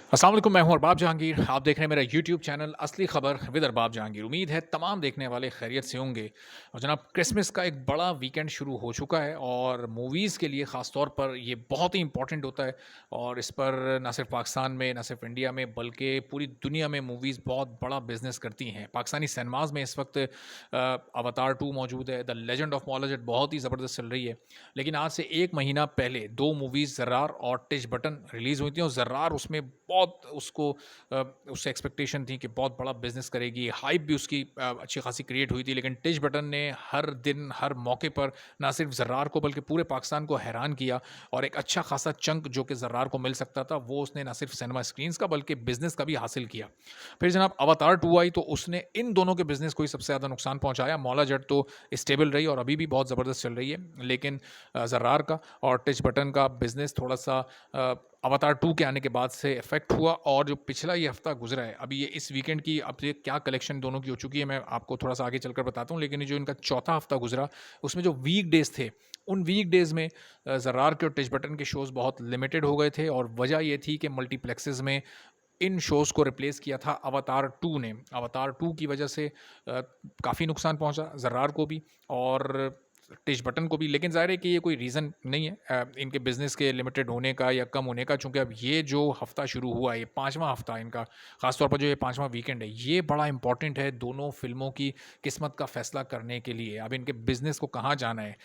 अस्सलाम वालेकुम, मैं हूं अरबाब जहांगीर। आप देख रहे हैं मेरा यूट्यूब चैनल असली खबर विद अरबाब जहांगीर। उम्मीद है तमाम देखने वाले खैरियत से होंगे। और जनाब, क्रिसमस का एक बड़ा वीकेंड शुरू हो चुका है और मूवीज़ के लिए ख़ास तौर पर ये बहुत ही इंपॉर्टेंट होता है। और इस पर ना सिर्फ पाकिस्तान में, ना सिर्फ इंडिया में, बल्कि पूरी दुनिया में मूवीज़ बहुत बड़ा बिजनेस करती हैं। पाकिस्तानी सिनेमाज में इस वक्त अवतार 2 मौजूद है, द लेजेंड ऑफ मौलाजट बहुत ही ज़बरदस्त चल रही है। लेकिन आज से 1 महीना पहले 2 मूवीज़ ज़र्रार और टिच बटन रिलीज़ हुई थी और ज़र्रार उसमें बहुत उससे एक्सपेक्टेशन थी कि बहुत बड़ा बिज़नेस करेगी, हाइप भी उसकी अच्छी खासी क्रिएट हुई थी। लेकिन टिच बटन ने हर दिन, हर मौके पर ना सिर्फ ज़र्रार को बल्कि पूरे पाकिस्तान को हैरान किया और एक अच्छा खासा चंक जो कि ज़र्रार को मिल सकता था, वो उसने ना सिर्फ सिनेमा स्क्रीन्स का बल्कि बिज़नेस का भी हासिल किया। फिर जनाब अवतार 2 आई तो उसने इन दोनों के बिज़नेस को ही सबसे ज़्यादा नुकसान पहुँचाया। मौला जट तो स्टेबल रही और अभी भी बहुत ज़बरदस्त चल रही है। लेकिन ज़र्रार का और टिच बटन का बिज़नेस थोड़ा-सा अवतार 2 के आने के बाद से इफ़ेक्ट हुआ। और जो पिछला ये हफ़्ता गुज़रा है, अभी ये इस वीकेंड की अब ये क्या कलेक्शन दोनों की हो चुकी है, मैं आपको थोड़ा-सा आगे चलकर बताता हूँ। लेकिन ये जो इनका चौथा हफ़्ता गुज़रा, उसमें जो वीकडेज़ थे, उन वीकडेज़ में ज़र्रार के और टिच बटन के शोज़ बहुत लिमिटेड हो गए थे और वजह ये थी कि मल्टीप्लेक्सेज़ में इन शोज़ को रिप्लेस किया था अवतार 2 ने। अवतार 2 की वजह से काफ़ी नुकसान पहुँचा ज़र्रार को भी और टिच बटन को भी। लेकिन ज़ाहिर है कि ये कोई रीज़न नहीं है इनके बिज़नेस के लिमिटेड होने का या कम होने का, चूँकि अब ये जो हफ़्ता शुरू हुआ है, ये 5वाँ हफ़्ता है इनका, ख़ास तौर पर जो ये 5वाँ वीकेंड है, ये बड़ा इम्पोर्टेंट है दोनों फ़िल्मों की किस्मत का फ़ैसला करने के लिए। अब इनके बिज़नेस को कहाँ जाना है।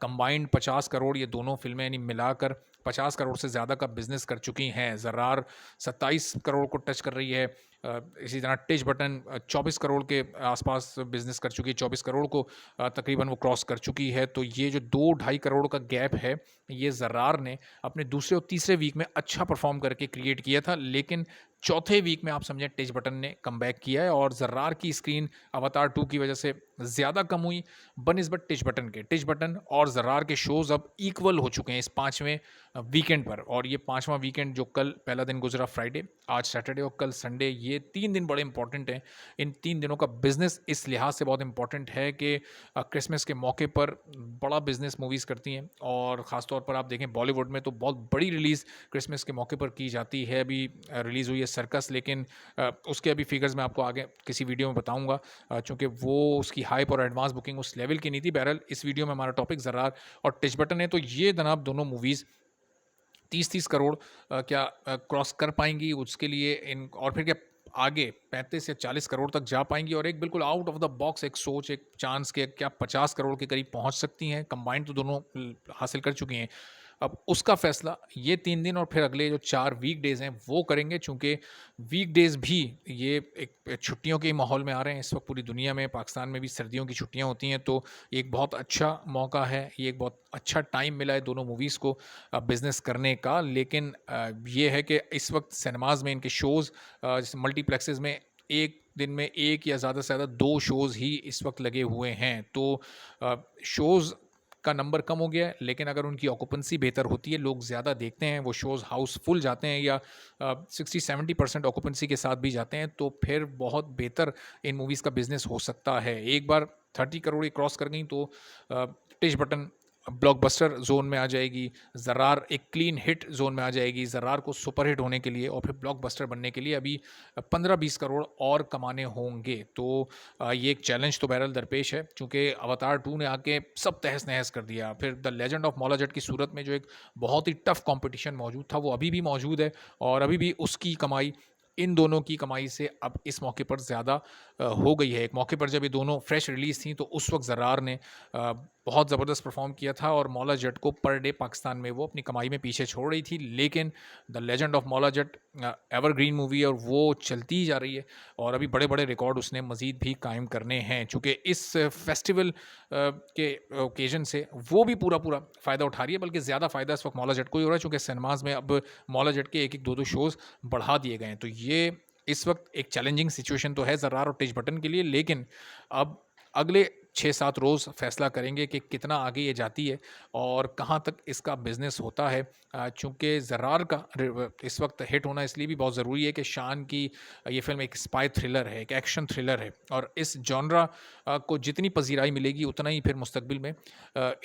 कंबाइंड 50 करोड़ ये दोनों फ़िल्में यानी मिलाकर 50 करोड़ से ज़्यादा का बिज़नेस कर चुकी हैं। ज़र्रार 27 करोड़ को टच कर रही है। इसी तरह टिच बटन 24 करोड़ के आसपास बिज़नेस कर चुकी है, 24 करोड़ को तकरीबन वो क्रॉस कर चुकी है। तो ये जो 2 ढाई करोड़ का गैप है, ये ज़र्रार ने अपने दूसरे और तीसरे वीक में अच्छा परफ़ॉर्म करके क्रिएट किया था। लेकिन चौथे वीक में आप समझें टिच बटन ने कमबैक किया है और ज़र्रार की स्क्रीन अवतार 2 की वजह से ज़्यादा कम हुई बनिस्बत टिच बटन के। टिच बटन और ज़र्रार के शोज़ अब इक्वल हो चुके हैं इस 5वें वीकेंड पर। और ये 5वां वीकेंड जो कल पहला दिन गुज़रा फ्राइडे, आज सैटरडे और कल संडे, ये 3 दिन बड़े इंपॉर्टेंट हैं। इन 3 दिनों का बिज़नेस इस लिहाज से बहुत इंपॉर्टेंट है कि क्रिसमस के मौके पर बड़ा बिज़नेस मूवीज़ करती हैं और ख़ास तौर पर आप देखें बॉलीवुड में तो बहुत बड़ी रिलीज़ क्रिसमस के मौके पर की जाती है। अभी रिलीज़ हुई है सर्कस, लेकिन उसके अभी फिगर्स मैं आपको आगे किसी वीडियो में बताऊँगा, चूँकि वो उसकी हाइप और एडवांस बुकिंग उस लेवल की नहीं थी। बहरहाल इस वीडियो में हमारा टॉपिक ज़र्रार और टिच बटन है। तो ये जनाब दोनों मूवीज़ 30-30 करोड़ क्या क्रॉस कर पाएँगी? उसके लिए इन और फिर क्या आगे 35 या 40 करोड़ तक जा पाएँगी? और एक बिल्कुल आउट ऑफ द बॉक्स एक सोच, एक चांस के क्या 50 करोड़ के करीब पहुँच सकती हैं? कंबाइंड तो दोनों हासिल कर चुकी हैं। अब उसका फ़ैसला ये 3 दिन और फिर अगले जो 4 वीकडेज़ हैं, वो करेंगे, चूँकि वीकडेज़ भी ये एक छुट्टियों के माहौल में आ रहे हैं। इस वक़्त पूरी दुनिया में, पाकिस्तान में भी सर्दियों की छुट्टियाँ होती हैं, तो एक बहुत अच्छा मौका है, ये एक बहुत अच्छा टाइम मिला है दोनों मूवीज़ को बिज़नेस करने का। लेकिन ये है कि इस वक्त सिनेमाज़ में इनके शोज़ जैसे मल्टीप्लेक्सेज़ में एक दिन में 1 या ज़्यादा से ज़्यादा 2 शोज़ ही इस वक्त लगे हुए हैं। तो शोज़ का नंबर कम हो गया है, लेकिन अगर उनकी ऑक्यूपेंसी बेहतर होती है, लोग ज़्यादा देखते हैं, वो शोज़ हाउसफुल जाते हैं या 60-70% ऑक्यूपेंसी के साथ भी जाते हैं, तो फिर बहुत बेहतर इन मूवीज़ का बिज़नेस हो सकता है। एक बार 30 करोड़ ये क्रॉस कर गई तो टिच बटन ब्लॉकबस्टर ज़ोन में आ जाएगी, ज़र्रार एक क्लीन हिट ज़ोन में आ जाएगी। ज़र्रार को सुपर हिट होने के लिए और फिर ब्लॉकबस्टर बनने के लिए अभी 15-20 करोड़ और कमाने होंगे। तो ये एक चैलेंज तो बहरहाल दरपेश है, चूँकि अवतार 2 ने आके सब तहस-नहस कर दिया। फिर the legend of Maula Jatt की सूरत में जो एक बहुत ही टफ कॉम्पिटिशन मौजूद था, वो अभी भी मौजूद है और अभी भी उसकी कमाई इन दोनों की कमाई से अब इस मौके पर ज़्यादा हो गई है। एक मौके पर जब ये दोनों फ्रेश रिलीज़ थी, तो उस वक़्त ज़र्रार ने बहुत ज़बरदस्त परफ़ॉर्म किया था और मौला जट को पर डे पाकिस्तान में वो अपनी कमाई में पीछे छोड़ रही थी। लेकिन the legend of Maula Jatt evergreen movie है और वो चलती ही जा रही है और अभी बड़े-बड़े रिकॉर्ड उसने मज़ीद भी कायम करने हैं। चूँकि इस फेस्टिवल के ओकेज़न से वो भी पूरा-पूरा फ़ायदा उठा रही है, बल्कि ज़्यादा फ़ायदा इस वक़्त मौला जट को ही हो रहा है, चूँकि सिनेमाज़ में अब मौला जट के 1-1, 2-2 शोज़ बढ़ा दिए गए हैं। तो ये इस वक़्त एक चैलेंजिंग सिचुएशन तो है ज़र्रार और टिच बटन के लिए, लेकिन अब अगले 6-7 रोज़ फ़ैसला करेंगे कि कितना आगे ये जाती है और कहाँ तक इसका बिज़नेस होता है। चूँकि ज़र्रार का इस वक़्त हिट होना इसलिए भी बहुत ज़रूरी है कि शान की ये फ़िल्म एक स्पाई थ्रिलर है, एक एक्शन थ्रिलर है और इस जॉनरा को जितनी पज़ीराई मिलेगी उतना ही फिर मुस्तकबिल में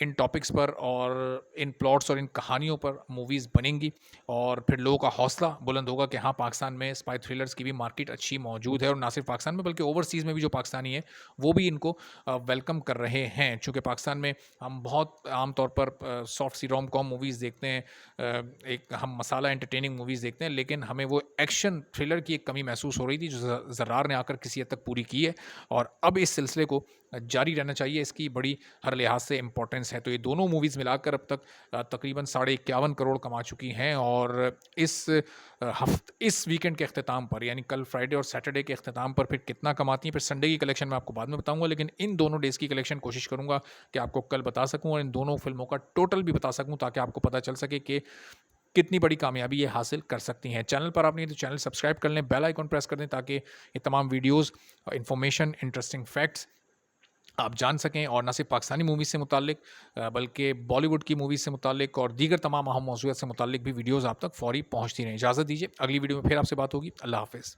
इन टॉपिक्स पर और इन प्लॉट्स और इन कहानियों पर मूवीज़ बनेंगी और फिर लोगों का हौसला बुलंद होगा कि हाँ, पाकिस्तान में स्पाई थ्रिलर्स की भी मार्केट अच्छी मौजूद है और ना सिर्फ पाकिस्तान में बल्कि ओवरसीज़ में भी जो पाकिस्तानी हैं, वो भी इनको वेलकम कर रहे हैं। चूँकि पाकिस्तान में हम बहुत आम तौर पर सॉफ्ट सी रोम-कॉम मूवीज़ देखते हैं, एक हम मसाला एंटरटेनिंग मूवीज़ देखते हैं, लेकिन हमें वो एक्शन थ्रिलर की एक कमी महसूस हो रही थी, जो ज़र्रार ने आकर किसी हद तक पूरी की है और अब इस सिलसिले को जारी रहना चाहिए, इसकी बड़ी हर लिहाज से इम्पोर्टेंस है। तो ये दोनों मूवीज़ मिलाकर अब तक तकरीबन साढ़े 51 करोड़ कमा चुकी हैं और इस वीकेंड के अख्तिताम पर यानी कल फ्राइडे और सैटरडे के अख्तिताम पर फिर कितना कमाती हैं, फिर संडे की कलेक्शन मैं आपको बाद में बताऊँगा, लेकिन इन दोनों डेज़ की कलेक्शन कोशिश करूँगा कि आपको कल बता सकूँ और इन दोनों फ़िल्मों का टोटल भी बता सकूँ ताकि आपको पता चल सके कि कितनी बड़ी कामयाबी ये हासिल कर सकती हैं। चैनल पर आप नहीं तो चैनल सब्सक्राइब कर लें, बेल आइकन प्रेस कर दें ताकि ये तमाम वीडियोज़, इन्फॉर्मेशन, इंटरेस्टिंग फैक्ट्स आप जान सकें और ना सिर्फ पाकिस्तानी मूवीज़ से मुताल्लिक बल्कि बॉलीवुड की मूवीज़ से मुताल्लिक और दीगर तमाम अहम मौज़ूआत से मुताल्लिक भी वीडियोज़ आप तक फ़ौरी पहुँचती रहें। इजाज़त दीजिए, अगली वीडियो में फिर आपसे बात होगी। अल्लाह हाफ़िज़।